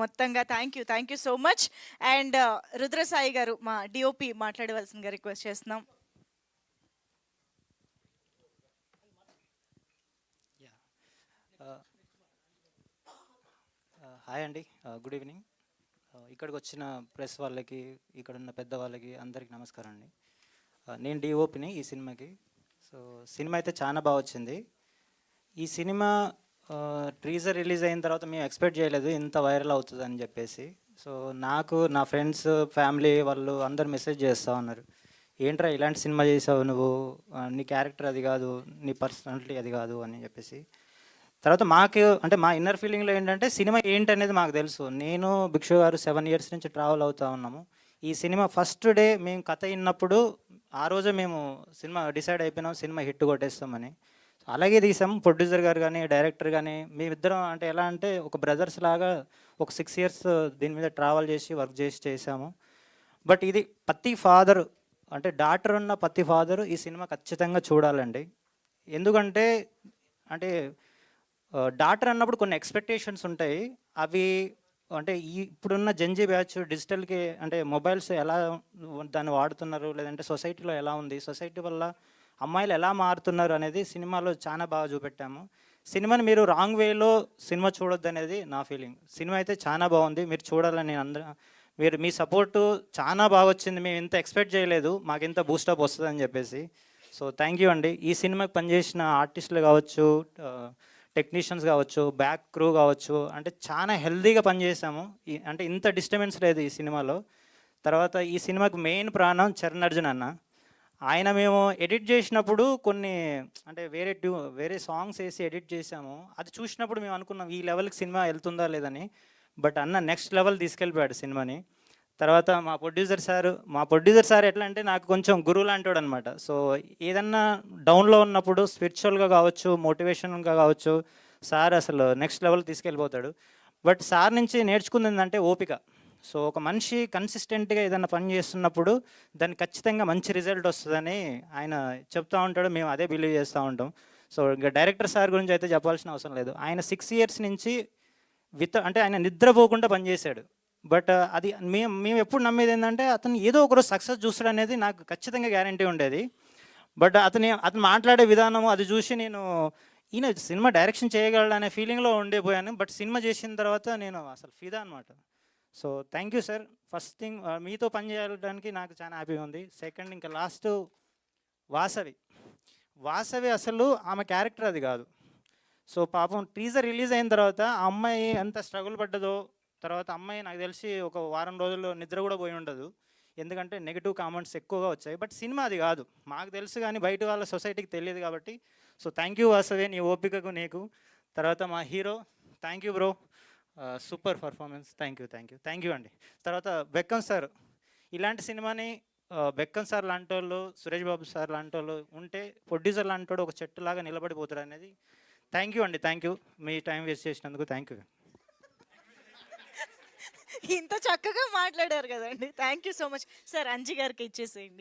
మొత్తంగా thank you so much. And Rudrasai garu మా DOP మాట్లాడవలసిందిగా రిక్వెస్ట్ చేస్తున్నాం. యా హాయ్ అండి, గుడ్ ఈవినింగ్. ఇక్కడికి వచ్చిన ప్రెస్ వాళ్ళకి, ఇక్కడ ఉన్న పెద్ద వాళ్ళకి అందరికీ నమస్కారం అండి. నేను డిఓపిని ఈ సినిమాకి. సో సినిమా అయితే చాలా బాగా వచ్చింది. ఈ సినిమా ట్రీజర్ రిలీజ్ అయిన తర్వాత మేము ఎక్స్పెక్ట్ చేయలేదు ఇంత వైరల్ అవుతుంది అని చెప్పేసి. సో నాకు నా ఫ్రెండ్స్, ఫ్యామిలీ వాళ్ళు అందరు మెసేజ్ చేస్తూ ఉన్నారు, ఏంట్రా ఇలాంటి సినిమా చేసావు నువ్వు, నీ క్యారెక్టర్ అది కాదు, నీ పర్సనాలిటీ అది కాదు అని చెప్పేసి. తర్వాత మాకు అంటే మా ఇన్నర్ ఫీలింగ్లో ఏంటంటే సినిమా ఏంటి అనేది మాకు తెలుసు. నేను భిక్షు గారు 7 ఇయర్స్ నుంచి ట్రావెల్ అవుతూ ఉన్నాము. ఈ సినిమా ఫస్ట్ డే మేము కథ విన్నప్పుడు ఆ రోజే మేము సినిమా డిసైడ్ అయిపోయినాం, సినిమా హిట్ కొట్టేస్తామని. అలాగే తీసాం. ప్రొడ్యూసర్ గారు కానీ, డైరెక్టర్ కానీ, మేమిద్దరం అంటే ఎలా అంటే ఒక బ్రదర్స్ లాగా ఒక 6 ఇయర్స్ దీని మీద ట్రావెల్ చేసి వర్క్ చేసాము. బట్ ఇది ప్రతి ఫాదర్ అంటే డాటర్ ఉన్న ప్రతి ఫాదరు ఈ సినిమా ఖచ్చితంగా చూడాలండి. ఎందుకంటే అంటే డాటర్ అన్నప్పుడు కొన్ని ఎక్స్పెక్టేషన్స్ ఉంటాయి. అవి అంటే ఇప్పుడున్న జెన్జీ బ్యాచ్ డిజిటల్కి అంటే మొబైల్స్ ఎలా దాన్ని వాడుతున్నారు, లేదంటే సొసైటీలో ఎలా ఉంది, సొసైటీ వల్ల అమ్మాయిలు ఎలా మారుతున్నారు అనేది సినిమాలో చాలా బాగా చూపెట్టాము. సినిమాని మీరు రాంగ్ వేలో సినిమా చూడొద్దు అనేది నా ఫీలింగ్. సినిమా అయితే చాలా బాగుంది, మీరు చూడాలని నేను మీరు మీ సపోర్టు చాలా బాగా వచ్చింది. మేము ఇంత ఎక్స్పెక్ట్ చేయలేదు మాకు ఇంత బూస్టప్ వస్తుందని చెప్పేసి. సో థ్యాంక్ యూ అండి. ఈ సినిమాకి పనిచేసిన ఆర్టిస్టులు కావచ్చు, టెక్నీషియన్స్ కావచ్చు, బ్యాక్ క్రూ కావచ్చు, అంటే చాలా హెల్తీగా పనిచేసాము. అంటే ఇంత డిస్టర్బెన్స్ లేదు ఈ సినిమాలో. తర్వాత ఈ సినిమాకి మెయిన్ ప్రాణం చరణ్ అర్జున్ అన్న. ఆయన మేము ఎడిట్ చేసినప్పుడు కొన్ని అంటే వేరే సాంగ్స్ వేసి ఎడిట్ చేసాము. అది చూసినప్పుడు మేము అనుకున్నాం ఈ లెవెల్కి సినిమా వెళ్తుందా లేదని. బట్ అన్న నెక్స్ట్ లెవెల్ తీసుకెళ్ళిపోయాడు సినిమాని. తర్వాత మా ప్రొడ్యూసర్ సార్ ఎట్లా అంటే నాకు కొంచెం గురువు లాంటివాడు అనమాట. సో ఏదన్నా డౌన్లో ఉన్నప్పుడు స్పిరిచువల్గా కావచ్చు, మోటివేషన్గా కావచ్చు, సార్ అసలు నెక్స్ట్ లెవెల్ తీసుకెళ్ళిపోతాడు. బట్ సార్ నుంచి నేర్చుకుంది ఏంటంటే ఓపిక. సో ఒక మనిషి కన్సిస్టెంట్గా ఏదైనా పని చేస్తున్నప్పుడు దానికి ఖచ్చితంగా మంచి రిజల్ట్ వస్తుందని ఆయన చెప్తూ ఉంటాడు. మేము అదే బిలీవ్ చేస్తూ ఉంటాం. సో ఇంకా డైరెక్టర్ సార్ గురించి అయితే చెప్పాల్సిన అవసరం లేదు. ఆయన 6 ఇయర్స్ నుంచి అంటే ఆయన నిద్రపోకుండా పనిచేశాడు. బట్ అది మేము ఎప్పుడు నమ్మేది ఏంటంటే అతను ఏదో ఒకరోజు సక్సెస్ చూస్తాడు అనేది నాకు ఖచ్చితంగా గ్యారంటీ ఉండేది. బట్ అతను మాట్లాడే విధానం అది చూసి నేను ఈయన సినిమా డైరెక్షన్ చేయగలడు అనే ఫీలింగ్లో ఉండిపోయాను. బట్ సినిమా చేసిన తర్వాత నేను అసలు ఫిదా అనమాట. So thank you sir. First thing మీతో పనిచేయడానికి నాకు చాలా హ్యాపీగా ఉంది. సెకండ్ ఇంకా లాస్ట్ వాసవి అసలు ఆమె క్యారెక్టర్ అది కాదు. సో పాపం టీజర్ రిలీజ్ అయిన తర్వాత ఆ అమ్మాయి ఎంత స్ట్రగుల్ పడ్డదో, తర్వాత అమ్మాయి నాకు తెలిసి ఒక వారం రోజుల్లో నిద్ర కూడా పోయి ఉండదు. ఎందుకంటే నెగిటివ్ కామెంట్స్ ఎక్కువగా వచ్చాయి. బట్ సినిమా అది కాదు మాకు తెలుసు, కానీ బయట వాళ్ళ సొసైటీకి తెలియదు కాబట్టి. సో థ్యాంక్ యూ వాసవి, నీ ఓపికకు నీకు. తర్వాత మా hero, thank you bro, super performance. Thank you అండి. తర్వాత బెక్కం సార్, ఇలాంటి సినిమాని బెక్కం సార్ లాంటి వాళ్ళు, సురేష్ బాబు సార్ లాంటి వాళ్ళు ఉంటే ప్రొడ్యూసర్ లాంటి వాడు ఒక చెట్టులాగా నిలబడిపోతాడు అనేది. థ్యాంక్ యూ అండి, thank you. Me time waste చేసినందుకు థ్యాంక్ యూ. ఇంత చక్కగా మాట్లాడారు కదండి. Thank you so much. Sir Anji గారికి ఇచ్చేసేయండి.